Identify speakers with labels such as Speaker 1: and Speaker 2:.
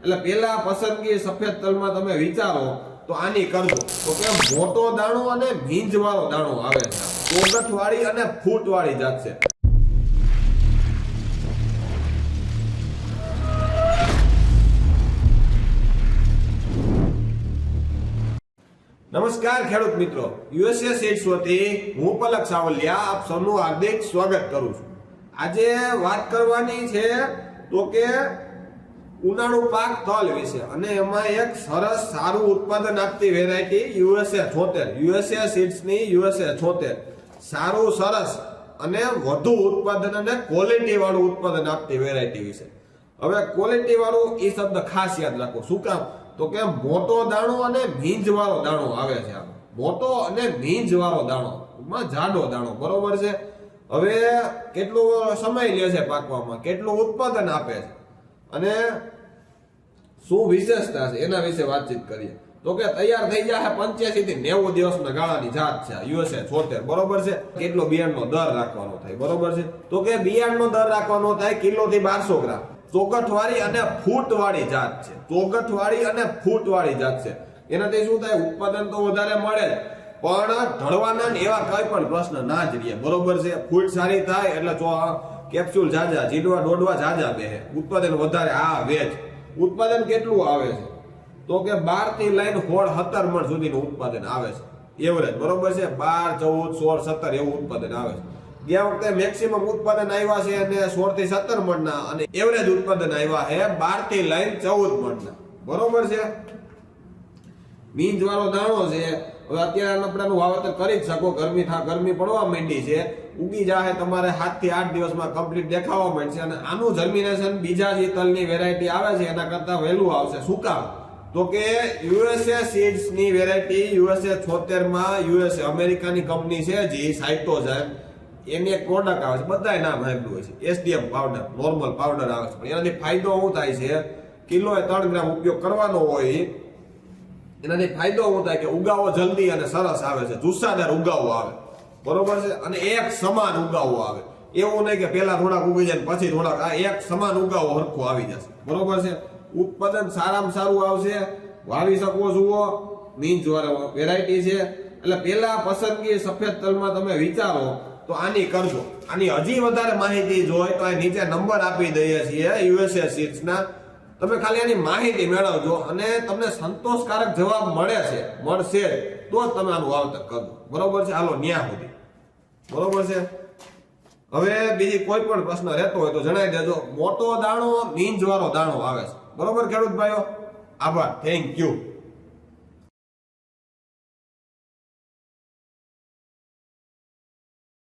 Speaker 1: એટલે પેલા પસંદગી સફેદ તલમાં તમે વિચારો તો આની કરજો તો કે મોટો દાણો અને ભીંજવાળો દાણો આવે છે, ચોગઠવાળી અને ફૂટવાળી જાત છે। નમસ્કાર ખેડૂત મિત્રો, યુએસએ સીડ્સ વતી હું પલક સાવલિયા આપ સૌનું હાર્દિક સ્વાગત કરું છું। આજે વાત કરવાની છે તો કે ઉનાળુ પાક તલ વિશે અને એમાં એક સરસ સારું ઉત્પાદન આપતી વેરાયટી યુએસએ 76 યુએસએ સીડ્સ ની યુએસએ 76 સારું સરસ અને વધુ ઉત્પાદન અને ક્વોલિટી વાળું ઉત્પાદન આપતી વેરાયટી વિશે। હવે ક્વોલિટી વાળું એ શબ્દ ખાસ યાદ રાખો, શું કામ તો કે મોટો દાણો અને ભીંજવાળો દાણો આવે છે, મોટો અને ભીંજવાળો દાણો માં જાડો દાણો, બરોબર છે। હવે કેટલો સમય લે છે પાકવામાં, કેટલું ઉત્પાદન આપે છે અને શું વિશેષતા છે એના વિશે વાતચીત કરીએ તો કે તૈયાર થઈ જાય 85 થી 90 દિવસના ગાળાની જાત છે યુએસએ 76, બરોબર છે। કેટલો બિયારણનો દર રાખવાનો થાય, બરોબર છે, તો કે બિયારણનો દર રાખવાનો થાય કિલો થી 1200 ગ્રામ। ચોગઠવાળી અને ફૂટવાળી જાત છે, ચોગઠવાળી અને ફૂટવાળી જાત છે। એનાથી શું થાય, ઉત્પાદન તો વધારે મળે પણ ઢળવાના ને એવા કઈ પણ પ્રશ્ન ના જ રહે, બરોબર છે। ફૂટ સારી થાય એટલે કેપ્સ્યુલ જાજા, જીડવા દોડવા જાજા બેહે, ઉત્પાદન વધારે આ વેચ। ઉત્પાદન કેટલું આવે છે તો કે 12 થી લઈને 17 મણ સુધીનું ઉત્પાદન આવે છે એવરેજ, બરોબર છે। 12, 14, 16, 17 એવું ઉત્પાદન આવે છે। ગયા વખતે મેક્સિમમ ઉત્પાદન આવ્યા છે અને 16 થી 17 મણના અને એવરેજ ઉત્પાદન આવ્યા છે 12 થી લઈને 14 મણના, બરોબર છે। મીંજ વાળો દાણો છે, હવે અત્યારે નપડાનું વાવેતર કરી જ શકો, ગરમી પડવા માંડી છે, ઉગી જાહે તમારે 7 થી 8 દિવસમાં કમ્પ્લીટ દેખાવા માંડશે અને આનું જર્મિનેશન બીજા જે તલની વેરાયટી આવે છે એના કરતા વહેલું આવશે। શું કામ તો કે યુએસએ સીડ્સ ની વેરાયટી યુએસએ 76 માં યુએસએ અમેરિકાની કંપની છે જે સાઇટોઝાઇમ એની એક પ્રોડક્ટ આવે છે, બધાય નામ સાંભળ્યું હોય છે, એસડીએમ પાવડર, નોર્મલ પાવડર આવે છે, પણ એનાથી ફાયદો શું થાય છે, કિલોએ 3 ગ્રામ ઉપયોગ કરવાનો હોય, એનાથી ફાયદો શું થાય કે ઉગાવો જલ્દી અને સરસ આવે છે, જુસ્સાદાર ઉગાવો આવે, બરોબર છે, અને એક સમાન ઉગાવો આવે, એવું નહીં કે પેલા થોડાક ઉગી જાય પછી થોડાક, આ એક સમાન ઉગાવો હરખો આવી જશે, બરોબર છે। ઉત્પાદન સારામાં સારું આવશે, વાવી શકો છો, મીંજ વાળો વેરાયટી છે। એટલે પેલા પસંદગી સફેદ તલમાં તમે વિચારો તો આની કરજો। આની હજી વધારે માહિતી જોઈએ તો આ નીચે નંબર આપી દઈએ છીએ યુએસએ સીડ્સ ના, તમે ખાલી આની માહિતી મેળવજો અને તમને સંતોષકારક જવાબ મળશે તો જ તમે આનું વાવેતર કરજો, બરોબર છે। હાલો ન્યા સુધી, બરોબર છે। હવે બીજી કોઈ પણ પ્રશ્ન રહેતો હોય તો જણાવી દેજો। મોટો દાણો મીંજ વાળો દાણો આવે છે, બરોબર ખેડૂત ભાઈઓ, આભાર, થેન્ક યુ।